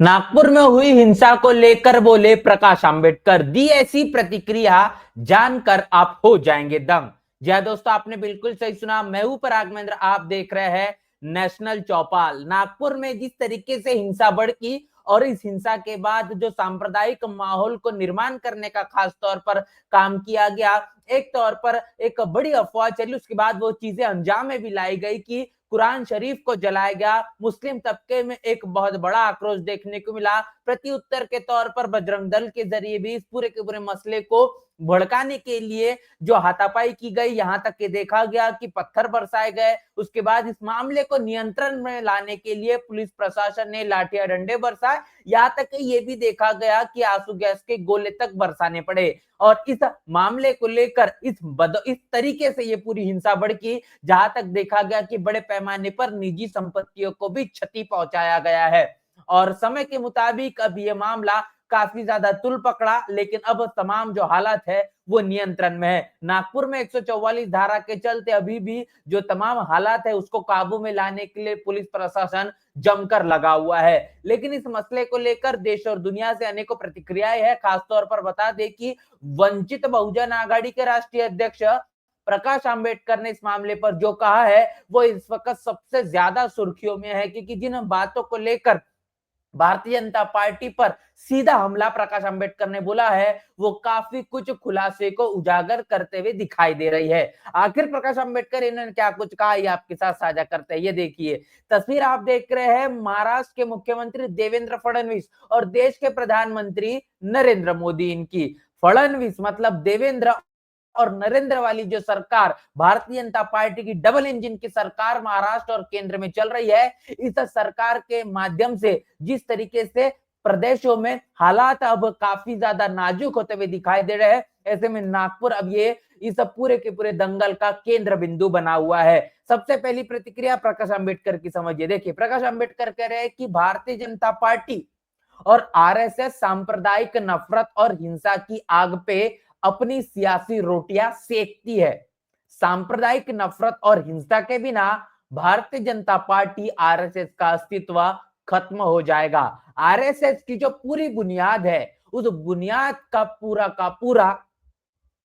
नागपुर में हुई हिंसा को लेकर बोले प्रकाश आंबेडकर, दी ऐसी प्रतिक्रिया जानकर आप हो जाएंगे दंग। जी हाँ दोस्तों, आपने बिल्कुल सही सुना। मैं हूं पराग महेंद्र, आप देख रहे हैं नेशनल चौपाल। नागपुर में जिस तरीके से हिंसा भड़की और इस हिंसा के बाद जो सांप्रदायिक माहौल को निर्माण करने का खास तौर पर काम किया गया, एक तौर पर एक बड़ी अफवाह चली, उसके बाद वो चीजें अंजाम में भी लाई गई कि कुरान शरीफ को जलाया गया। मुस्लिम तबके में एक बहुत बड़ा आक्रोश देखने को मिला। प्रति उत्तर के तौर पर बजरंग दल के जरिए भी इस पूरे के पूरे मसले को भड़काने के लिए जो हाथापाई की गई, यहां तक कि देखा गया कि पत्थर बरसाए गए। उसके बाद इस मामले को नियंत्रण में लाने के लिए पुलिस प्रशासन ने लाठियां डंडे बरसाए। यहां तक कि ये भी देखा गया कि आंसू गैस के गोले तक बरसाने पड़े। और इस मामले को लेकर इस तरीके से ये पूरी हिंसा भड़की, जहां तक देखा गया कि बड़े पैमाने पर निजी संपत्तियों को भी क्षति पहुंचाया गया है। और समय के मुताबिक अब ये मामला काफी ज्यादा तुल पकड़ा, लेकिन अब तमाम जो हालात है वो नियंत्रण में है। नागपुर में 144 धारा के चलते अभी भी जो तमाम हालात है उसको काबू में लाने के लिए पुलिस प्रशासन जमकर लगा हुआ है। लेकिन इस मसले को लेकर देश और दुनिया से अनेकों प्रतिक्रियाएं हैं। खासतौर पर बता दें कि वंचित बहुजन आघाड़ी के राष्ट्रीय अध्यक्ष प्रकाश आंबेडकर ने इस मामले पर जो कहा है वो इस वक्त सबसे ज्यादा सुर्खियों में है, क्योंकि जिन बातों को लेकर भारतीय जनता पार्टी पर सीधा हमला प्रकाश आंबेडकर ने बोला है वो काफी कुछ खुलासे को उजागर करते हुए दिखाई दे रही है। आखिर प्रकाश आंबेडकर इन्होंने क्या कुछ कहा, ये आपके साथ साझा करते हैं। ये देखिए तस्वीर आप देख रहे हैं, महाराष्ट्र के मुख्यमंत्री देवेंद्र फडणवीस और देश के प्रधानमंत्री नरेंद्र मोदी। इनकी फडणवीस मतलब देवेंद्र और नरेंद्र वाली जो सरकार, भारतीय जनता पार्टी की डबल इंजन की सरकार महाराष्ट्र और केंद्र में चल रही है, इस सरकार के माध्यम से जिस तरीके से प्रदेशों में हालात अब काफी ज्यादा नाजुक होते हुए दिखाई दे रहे हैं, ऐसे में नागपुर अब ये इस पूरे के पूरे दंगल का केंद्र बिंदु बना हुआ है। सबसे पहली प्रतिक्रिया प्रकाश आंबेडकर की समझिए। देखिए प्रकाश आंबेडकर कह रहे हैं कि भारतीय जनता पार्टी और आरएसएस सांप्रदायिक नफरत और हिंसा की आग पे अपनी सियासी रोटियां सेकती है। सांप्रदायिक नफरत और हिंसा के बिना भारतीय जनता पार्टी आरएसएस का अस्तित्व खत्म हो जाएगा। आरएसएस की जो पूरी बुनियाद है, उस बुनियाद का पूरा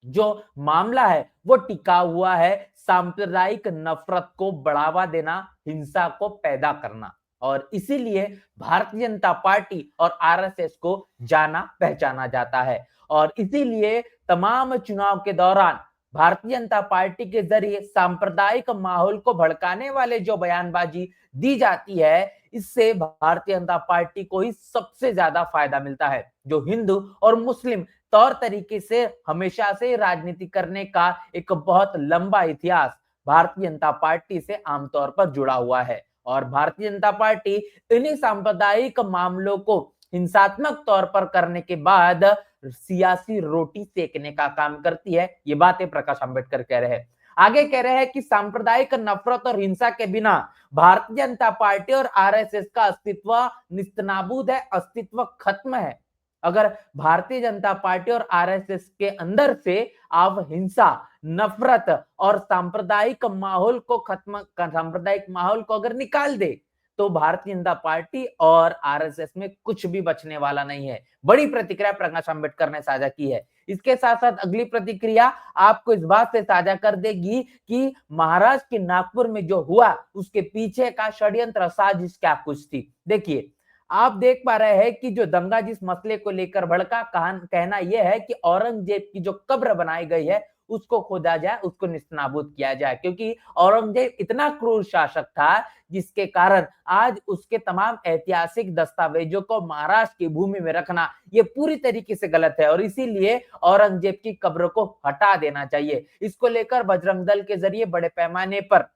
जो मामला है वो टिका हुआ है सांप्रदायिक नफरत को बढ़ावा देना, हिंसा को पैदा करना। और इसीलिए भारतीय जनता पार्टी और आरएसएस को जाना पहचाना जाता है। और इसीलिए तमाम चुनाव के दौरान भारतीय जनता पार्टी के जरिए सांप्रदायिक माहौल को भड़काने वाले जो बयानबाजी दी जाती है, इससे भारतीय जनता पार्टी को ही सबसे ज्यादा फायदा मिलता है। जो हिंदू और मुस्लिम तौर तरीके से हमेशा से राजनीति करने का एक बहुत लंबा इतिहास भारतीय जनता पार्टी से आमतौर पर जुड़ा हुआ है। और भारतीय जनता पार्टी इन्हीं सांप्रदायिक मामलों को हिंसात्मक तौर पर करने के बाद सियासी रोटी सेकने का काम करती है। ये बातें प्रकाश आंबेडकर कह रहे हैं। आगे कह रहे हैं कि सांप्रदायिक नफरत और हिंसा के बिना भारतीय जनता पार्टी और आरएसएस का अस्तित्व निस्तनाबूद है, अस्तित्व खत्म है। अगर भारतीय जनता पार्टी और आरएसएस के अंदर से आप हिंसा, नफरत और सांप्रदायिक माहौल को अगर निकाल दे, तो भारतीय जनता पार्टी और आरएसएस में कुछ भी बचने वाला नहीं है। बड़ी प्रतिक्रिया प्रकाश आंबेडकर ने साझा की है। इसके साथ साथ अगली प्रतिक्रिया आपको इस बात से साझा कर देगी कि महाराष्ट्र के नागपुर में जो हुआ उसके पीछे का षड्यंत्र साजिश क्या कुछ थी। देखिए आप देख पा रहे हैं कि जो दंगा जिस मसले को लेकर भड़का, कहना यह है कि औरंगजेब की जो कब्र बनाई गई है उसको खोदा जाए, उसको निस्तनाबूद किया जाए, क्योंकि औरंगजेब इतना क्रूर शासक था जिसके कारण आज उसके तमाम ऐतिहासिक दस्तावेजों को महाराष्ट्र की भूमि में रखना ये पूरी तरीके से गलत है। और इसीलिए औरंगजेब की कब्र को हटा देना चाहिए। इसको लेकर बजरंग दल के जरिए बड़े पैमाने पर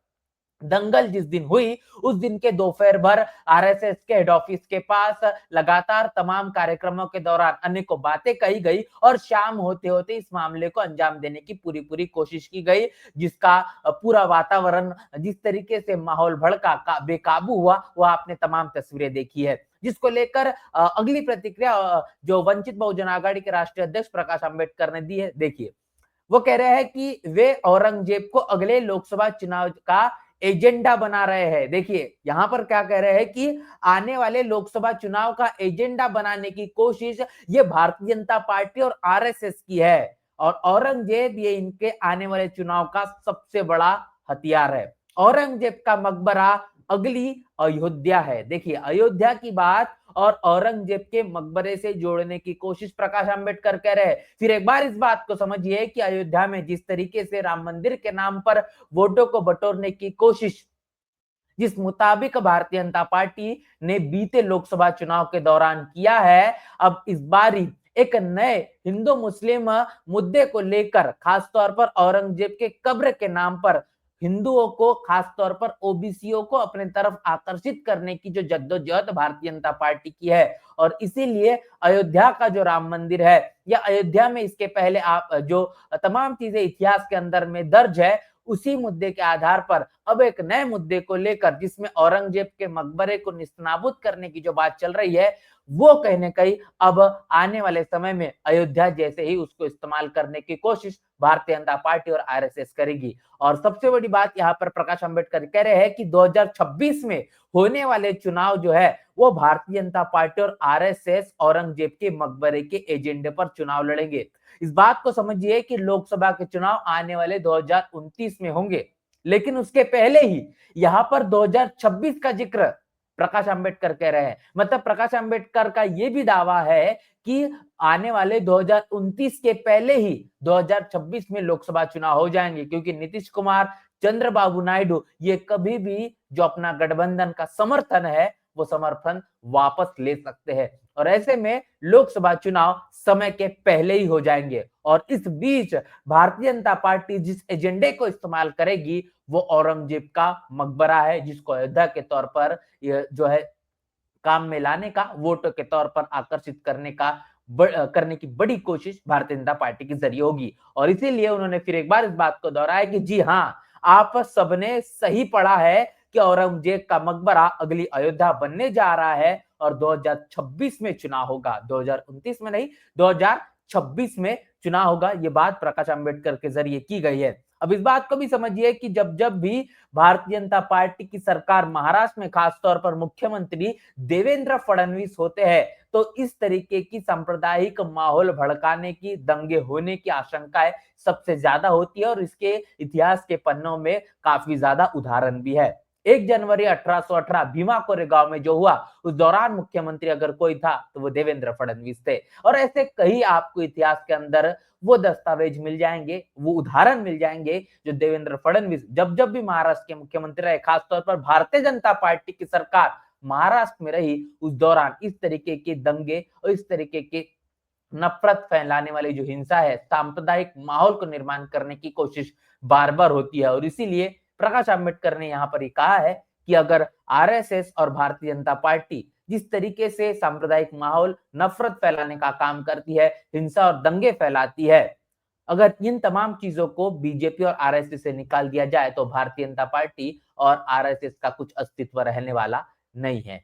दंगल जिस दिन हुई उस दिन के दोपहर भर आरएसएस के हेड ऑफिस के पास लगातार तमाम कार्यक्रमों के दौरान अनेकों बातें कही गई और शाम होते होते इस मामले को अंजाम देने की पूरी पूरी कोशिश की गई, जिसका पूरा वातावरण जिस तरीके से माहौल भड़का, बेकाबू हुआ, वह आपने तमाम तस्वीरें देखी है। जिसको लेकर अगली प्रतिक्रिया जो वंचित बहुजन आघाड़ी के राष्ट्रीय अध्यक्ष प्रकाश आंबेडकर ने दी है, देखिए वो कह रहे हैं कि वे औरंगजेब को अगले लोकसभा चुनाव का एजेंडा बना रहे हैं। देखिए यहां पर क्या कह रहे हैं कि आने वाले लोकसभा चुनाव का एजेंडा बनाने की कोशिश ये भारतीय जनता पार्टी और आरएसएस की है, और औरंगजेब ये इनके आने वाले चुनाव का सबसे बड़ा हथियार है। औरंगजेब का मकबरा अगली अयोध्या है। देखिए अयोध्या की बात और औरंगजेब के मकबरे से जोड़ने की कोशिश प्रकाश आंबेडकर कर रहे हैं। फिर एक बार इस बात को समझिए कि अयोध्या में जिस तरीके से राम मंदिर के नाम पर वोटों को बटोरने की कोशिश जिस मुताबिक भारतीय जनता पार्टी ने बीते लोकसभा चुनाव के दौरान किया है, अब इस बारी एक नए हिंदू मुस्लिम मुद्दे को लेकर खासतौर पर औरंगजेब के कब्र के नाम पर हिंदुओं को, खासतौर पर ओबीसीओ को अपने तरफ आकर्षित करने की जो जद्दोजहद भारतीय जनता पार्टी की है, और इसीलिए अयोध्या का जो राम मंदिर है या अयोध्या में इसके पहले आप जो तमाम चीजें इतिहास के अंदर में दर्ज है, उसी मुद्दे के आधार पर अब एक नए मुद्दे को लेकर जिसमें औरंगजेब के मकबरे को निस्तानाबूद करने की जो बात चल रही है, वो कहीं न कहीं अब आने वाले समय में अयोध्या जैसे ही उसको इस्तेमाल करने की कोशिश भारतीय जनता पार्टी और आरएसएस करेगी। और सबसे बड़ी बात यहाँ पर प्रकाश आंबेडकर कह रहे हैं कि 2026 में होने वाले चुनाव जो है वो भारतीय जनता पार्टी और आरएसएस औरंगजेब के मकबरे के एजेंडे पर चुनाव लड़ेंगे। इस बात को समझिए कि लोकसभा के चुनाव आने वाले 2029 में होंगे, लेकिन उसके पहले ही यहां पर 2026 का जिक्र प्रकाश आंबेडकर कह रहे हैं। मतलब प्रकाश आंबेडकर का यह भी दावा है कि आने वाले 2029 के पहले ही 2026 में लोकसभा चुनाव हो जाएंगे, क्योंकि नीतीश कुमार, चंद्रबाबू नायडू ये कभी भी जो अपना गठबंधन का समर्थन है वो समर्थन वापस ले सकते हैं, और ऐसे में लोकसभा चुनाव समय के पहले ही हो जाएंगे। और इस बीच भारतीय जनता पार्टी जिस एजेंडे को इस्तेमाल करेगी वो औरंगजेब का मकबरा है, जिसको अयोध्या के तौर पर जो है काम में लाने का, वोट के तौर पर आकर्षित करने की बड़ी कोशिश भारतीय जनता पार्टी के जरिए होगी। और इसीलिए उन्होंने फिर एक बार इस बात को दोहराया कि जी हाँ, आप सबने सही पढ़ा है कि औरंगजेब का मकबरा अगली अयोध्या बनने जा रहा है और 2026 में चुनाव होगा, 2029 में नहीं, 2026 में चुनाव होगा। ये बात प्रकाश आंबेडकर के जरिए की गई है। अब इस बात को भी समझिए कि जब जब भी भारतीय जनता पार्टी की सरकार महाराष्ट्र में खासतौर पर मुख्यमंत्री देवेंद्र फडणवीस होते हैं, तो इस तरीके की सांप्रदायिक माहौल भड़काने की, दंगे होने की आशंकाएं सबसे ज्यादा होती है, और इसके इतिहास के पन्नों में काफी ज्यादा उदाहरण भी है। 1 जनवरी 1818 भीमा कोरेगांव में जो हुआ, उस दौरान मुख्यमंत्री अगर कोई था तो वो देवेंद्र फडणवीस थे। और ऐसे कई आपको इतिहास के अंदर वो दस्तावेज मिल जाएंगे, वो उदाहरण मिल जाएंगे जो देवेंद्र फडणवीस जब जब भी महाराष्ट्र के मुख्यमंत्री रहे, खासतौर पर भारतीय जनता पार्टी की सरकार महाराष्ट्र में रही, उस दौरान इस तरीके के दंगे और इस तरीके के नफरत फैलाने वाली जो हिंसा है, सांप्रदायिक माहौल को निर्माण करने की कोशिश बार बार होती है। और इसीलिए प्रकाश आंबेडकर ने यहाँ पर ही कहा है कि अगर आरएसएस और भारतीय जनता पार्टी जिस तरीके से सांप्रदायिक माहौल, नफरत फैलाने का काम करती है, हिंसा और दंगे फैलाती है, अगर इन तमाम चीजों को बीजेपी और आरएसएस से निकाल दिया जाए तो भारतीय जनता पार्टी और आरएसएस का कुछ अस्तित्व रहने वाला नहीं है।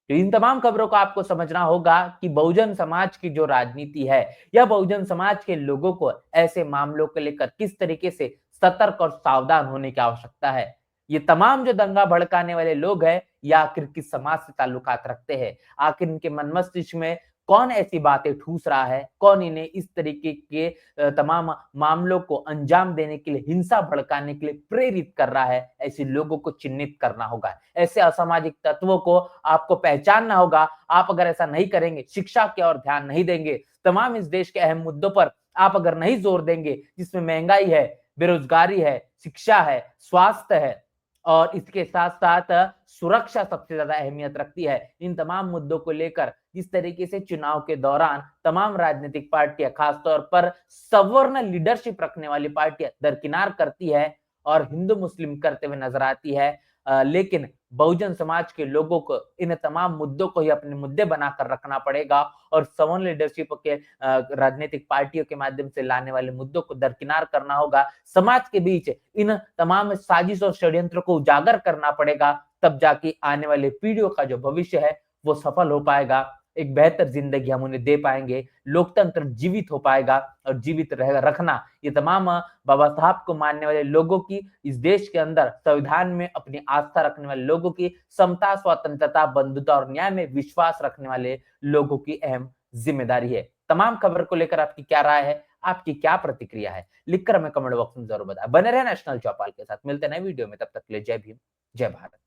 तो इन तमाम खबरों को आपको समझना होगा कि बहुजन समाज की जो राजनीति है या बहुजन समाज के लोगों को ऐसे मामलों को लेकर किस तरीके से सतर्क और सावधान होने की आवश्यकता है। ये तमाम जो दंगा भड़काने वाले लोग हैं, या आखिर किस समाज से ताल्लुकात रखते हैं, आखिर इनके मन मस्तिष्क में कौन ऐसी बातें ठूस रहा है, कौन इन्हें इस तरीके के तमाम मामलों को अंजाम देने के लिए, हिंसा भड़काने के लिए प्रेरित कर रहा है, ऐसे लोगों को चिन्हित करना होगा। ऐसे असामाजिक तत्वों को आपको पहचानना होगा। आप अगर ऐसा नहीं करेंगे, शिक्षा की ओर ध्यान नहीं देंगे, तमाम इस देश के अहम मुद्दों पर आप अगर नहीं जोर देंगे, जिसमें महंगाई है, बेरोजगारी है, शिक्षा है, स्वास्थ्य है, और इसके साथ साथ सुरक्षा सबसे ज्यादा अहमियत रखती है, इन तमाम मुद्दों को लेकर जिस तरीके से चुनाव के दौरान तमाम राजनीतिक पार्टियां, खासतौर पर सवर्ण लीडरशिप रखने वाली पार्टियां दरकिनार करती है और हिंदू मुस्लिम करते हुए नजर आती है, लेकिन बहुजन समाज के लोगों को इन तमाम मुद्दों को ही अपने मुद्दे बनाकर रखना पड़ेगा, और सवर्ण लीडरशिप के राजनीतिक पार्टियों के माध्यम से लाने वाले मुद्दों को दरकिनार करना होगा। समाज के बीच इन तमाम साजिश और षड्यंत्र को उजागर करना पड़ेगा, तब जाके आने वाले पीढ़ियों का जो भविष्य है वो सफल हो पाएगा। एक बेहतर जिंदगी हम उन्हें दे पाएंगे, लोकतंत्र जीवित हो पाएगा और जीवित रखना ये तमाम बाबा साहब को मानने वाले लोगों की, इस देश के अंदर संविधान में अपनी आस्था रखने वाले लोगों की, समता, स्वतंत्रता, बंधुता और न्याय में विश्वास रखने वाले लोगों की अहम जिम्मेदारी है। तमाम खबर को लेकर आपकी क्या राय है, आपकी क्या प्रतिक्रिया है, लिखकर हमें कमेंट बॉक्स में जरूर बताएं। बने रहे नेशनल चौपाल के साथ, मिलते हैं नए वीडियो में, तब तक के लिए जय भीम, जय भारत।